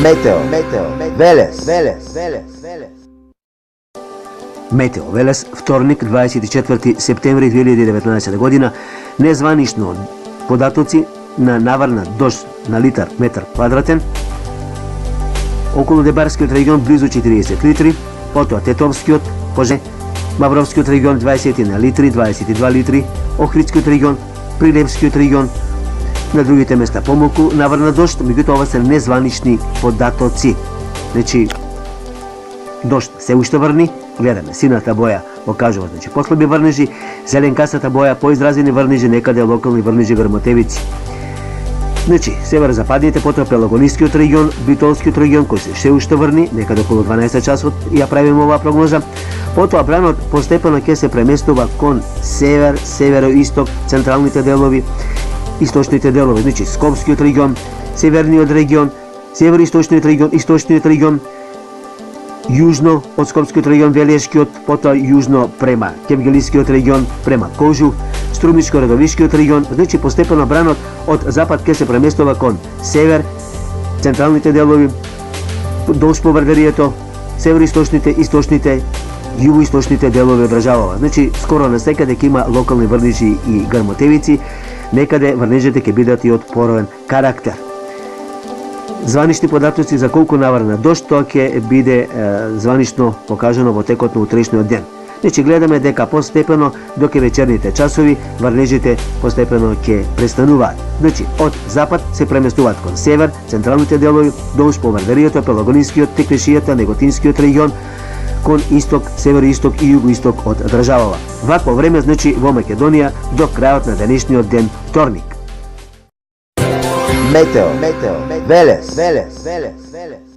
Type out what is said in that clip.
Meteo Велес. Meteo Велес, вторник, 24 септември 2019 година, незванично податоци на наврнат дожд на литар метар квадратен, околу Дебарскиот регион близу 40 литри, потоа Тетовскиот, Поже, Мавровскиот регион 20 на литри, 22 литри, Охридскиот регион, Прилепскиот регион, на другите места помалку наврнат дожд, меѓутоа ова се незванични податоци. Значи, дожд се уште врни, гледаме сината боја покажува, значи послаби врнежи, зеленкасата боја поизразени врнежи, некаде локални врнежи грмотевици. Значи, северозападните, потоа Пелагонискиот регион, Битолскиот регион, кој се уште врни, некаде околу 12 часот ја правиме оваа прогноза. Потоа бранот постепено ќе се преместува кон север, североисток, централните делови, источните делови, значи Скопскиот регион, северниот регион, североисточниот регион, источниот регион, јужно од Скопскиот регион, Велешкиот, потоа јужно према Кевгелискиот регион, према Кожух, Струмичко-Радовишкиот регион, значи постепено бранот од запад ќе се преместува кон север, централните делови, долж по Вардарието, североисточните, источните, југоисточните делови од државава. Значи скоро насекаде ќе има локални врнежи и грмотевици, некаде врнежите ќе бидат и од поровен карактер. Званични податоци за колку наврна дожд, тоа ќе биде званично покажано во текот на утрешниот ден. Значи гледаме дека постепено до вечерните часови врнежите постепено ќе престануваат. Значи од запад се преместуваат кон север, централните делови, долж по Вардарието, Пелагонискиот, Теквешијата, Неготинскиот регион, кон исток, североисток и југоисток од државава. Вакво време значи во Македонија до крајот на денешниот ден вторник. Метео Велес.